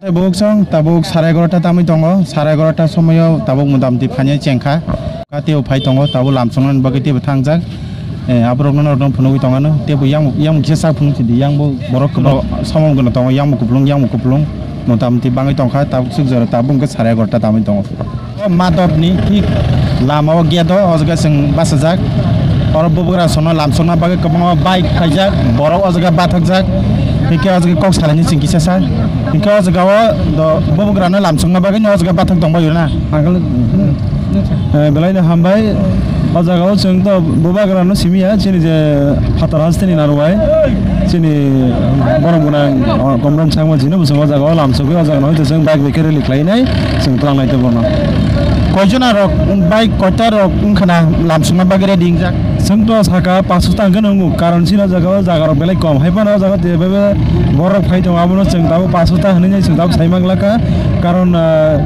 Tabuk song tabuk sarai gorota tamu tongo sarai gorota somoyo tabuk mudam di fanya cengka kati upai tongo tabuk lamsongan bagi tiap tangjak abrok nana orang penuh tongo no tiap yang kisah penuh sidi yang borok kebal somong guna tongo yang mukuplung mudam di bangai tongka tabuk sukjara tabuk ke sarai gorota tamu tongo madop ni hik lama wagia do ozga seng basajak orang bubura sono lamsongan bagi kebang baik kajak borok ozga batak jak Hingga ozga kau salahnya singkir sesa, hingga ozga wa do bobo gerana lamsung nabaga nya ozga batak tong bayu na. Belai dah hambai ozga wa sing to bobo gerana simi ya, cini je fatar haste ni naruai, cini borong gunang komran sangma cini busung ozga wa lamsung ke ozga noi tu sing baik bekere liklai nai, sing terang nai tu bono. Kau jona rok baik kota rok kena lamsung nabaga dia dingzak. Sing to saka pasutan kan nunggu karon sih nazaga rok belai kom, hepan nazaga dia bebe borok fai tong abuno sing tahu pasutan hanya sing tahu saya manglaka karon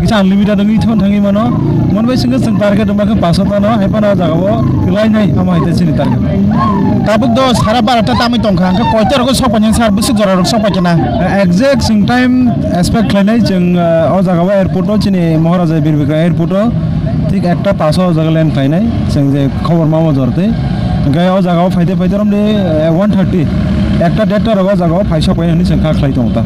kita unlimited ngi thon thangi mano mon bai sing target mbaka pasutan no hepan nazaga wo kelai nai ama itu sini target tabuk do sara barata tami tong khang ko koiter ko sok panyang sar busuk jora rok sok pachana exact sing time aspect khlainai jeng o jaga wa airport o chini maharaja birbika airport o ঠিক একটা পাঁচশো জায়গা land খাই নাই যে খবর মামা ধরতে গায়ে ও জায়গাও ফাইতে ফাইতে রমলে 130 একটা দেড়টা রোগ জায়গাও ফাইসা পাই হনি जों খাই दं তা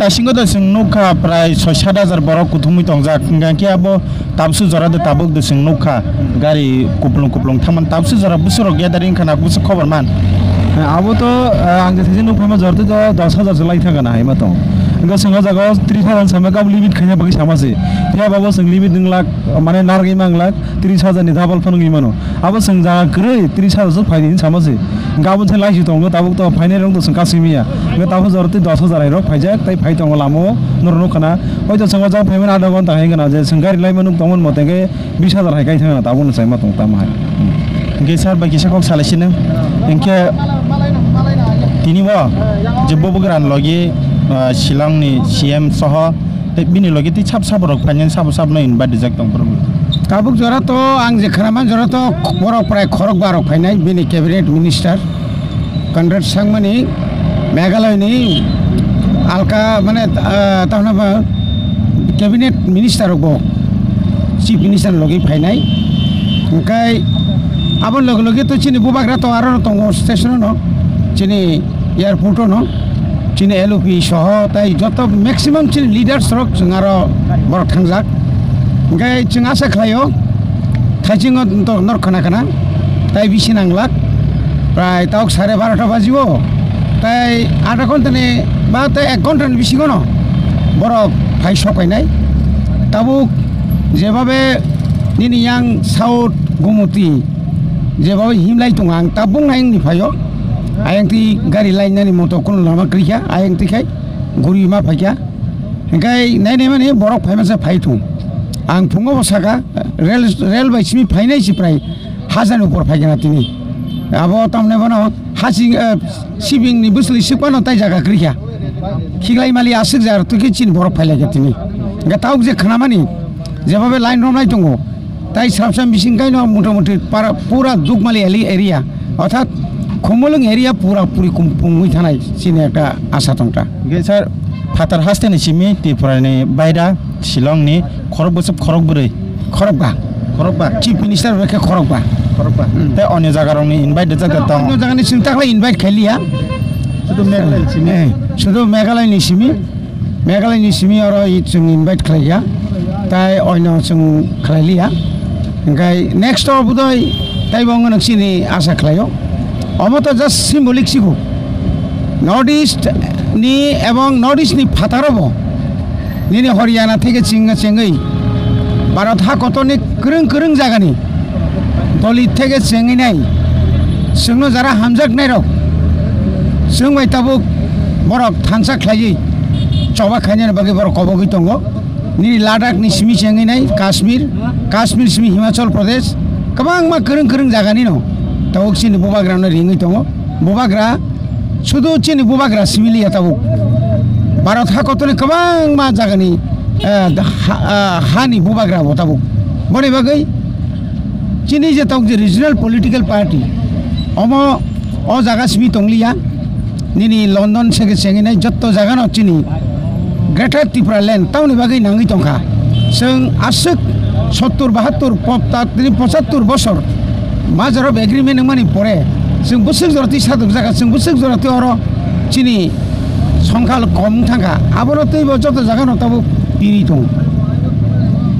दासिमबो दा जों नौखा प्राय 6-7,000 बरक कुथुमै दं जा गांखि आबो ताबसु जरा द ताबुक द जों नौखा गारि कुप्लुं थामान ताबसु जरा बुसुर गेदारिं खाना बुसु खबर मान आबो तो आं जे थिजि नौखा मा जरते 10,000 जो लाई थागोन हाय मा दं Enggak sengaja kau 3,000 sama kau limit kayaknya bagi sama sih. Dia bawa seng limit denglak, mana nargi manglak 3,000 ni double pun gimana? Apa seng jangan kere 3,000 tu faedin sama sih. Enggak pun saya lagi tunggu, tabuk tu faedin orang tu seng kasih mia. Enggak tahu seperti 10,000 euro faednya, tapi faed tunggu lama, nurun kena. Oh itu sengaja faedin ada orang tak hengan aja. Senggari lain menung tunggu mau tengke 20,000 hai kaya tabuk nu saya mah tunggu tamah. Enggak sar bagi saya kau salah sih neng. Enggak ini wah, jebol bukan lagi. Silang ni CM soho, bini lagi ti cap saborok panjang sab na in badi jak tong perlu. Tabuk jora to ang je kharaman jora to borok pray khorok barok phainai bini cabinet minister Conrad Sangmani Meghalaya ni alka mane tahna cabinet minister bo chief minister logi phainai kai abon logi to chini bubagra to aro tongo station no chini airport no Cina LOP soho, tapi jodoh maksimum cina leaders rok cengaro borok tangjak, enggak cengah seklayo, tajing untuk nor kana, tapi bisa nanglak, pray tahu sare barata bajiwo, tapi ada konten ni, bah tapi konten bisa kono, borok fai sokai nai, tabu jebabe ini yang South Gumuti, jebabe himlai tungang, tabung naing ni fayo. Ayang ti gari lain ni motor kun lama kerja, ayang ti kai guri ma pakai, kai nai mana borok payah masa payah tu, ang pungo bosaka rel by sini payah ni si pray, hasan upor payah nanti ni, abo tamne mana hasing shipping ni bus lisik mana tay jaga kerja, kiai mali asik jar tu kecil borok payah nanti ni, enggak tahu je kenapa ni, jawab lain rom lain tunggu, tay sabsam bising kai no muda para pura duk mali area, otak Komolong area puri kumpul tanai sini ada asa tongta. Gesar fatar haste ni simi ti purane baida Shillong ni khorok busuk khorok buri. Khorok ba. Chief minister mereka khorok ba. Tapi onyo jaga rong ni invite jaga tong. Onyo jaga ni sintak lah invite kali ya. Sudah Meghalaya ni simi orang itu invite kali ya. Tapi onyo sung kali ya. Enggak next door budai. Tapi bangun sini asa kali yo. Omoto just symbolic siku. Northeast ni Patarobo. Ni Haryana থেকে চেঙ্গাই ভারত হা কতনি করং জায়গা নি দলিত থেকে Changi নাই जोंनो যারা হামজাক নাই rock जों बाय ताबुक बरक थानसा खायि चबा खायनि बागै बरक कबगै दङ नि लादाख नि सिमि চেঙ্গि নাই काश्मीर सिमि हिमाचल प्रदेश गोबां मा करं जायगानि न ताबुक सिनि बुबाग्रा न रिङै दङ बुबाग्रा सुदु सिनि बुबाग्रा सिमिलिया ताबुक भारत हा कतनि गोबां मा जायगानि हानि बुबाग्रा ताबुक बने बागै सिनि जे ताबुक जे रिजनल पॉलिटिकल पार्टी अमो ओ जागा सिमि तंगलिया निनी लंदन सेगे सेंगे जत्तो जागा न चिनी Greater Tripura Land tauni bagai nangi tongka seng asuk 70 72 75 bosor majarob agreement mani pore seng busuk jorati saduk jaga seng busuk jorati oro chini songkal kom thangka aboro teibo joto jaga no tabu piri tong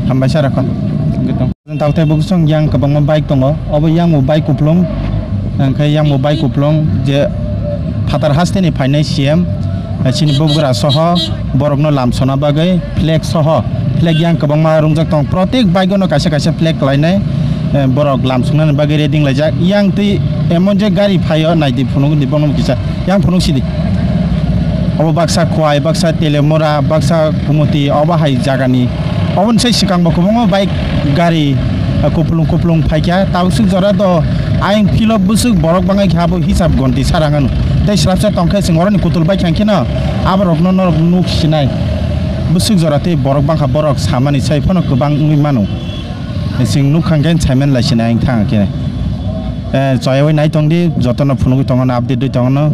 hambai sarakon gitu tautai buksong yang kabang bike tongo obo yang mo bike kuplong angkai yang mo bike kuplong je phatar hasteni phainai CM chini bogra soho borokno lamsona bagai flag soho flag yang kabang ma rungjak tong protek bike no kaisa kaisa flag lainai borok lamsona bagai reading lajak yang ti emon je gari phayo naidi phunung di bonum kisa yang phunung sidi obo baksa khwai baksa telemora baksa kumuti obo hai jagani obon sai sikang bakubongo bike gari kuplung phaikya tausuk jora do aing kilo busuk borok bangai khabo hisab gonti sarangan tei slapsa tongkai singorani kutul bike khangkina abarok no nuk sinai busuk jora tei borok bangkha borok samani sai phono kubang ungui manu sing nuk khangken chaimen laisina aing thangake joyawai nai tongdi jotono phunugui tongono update doi tongono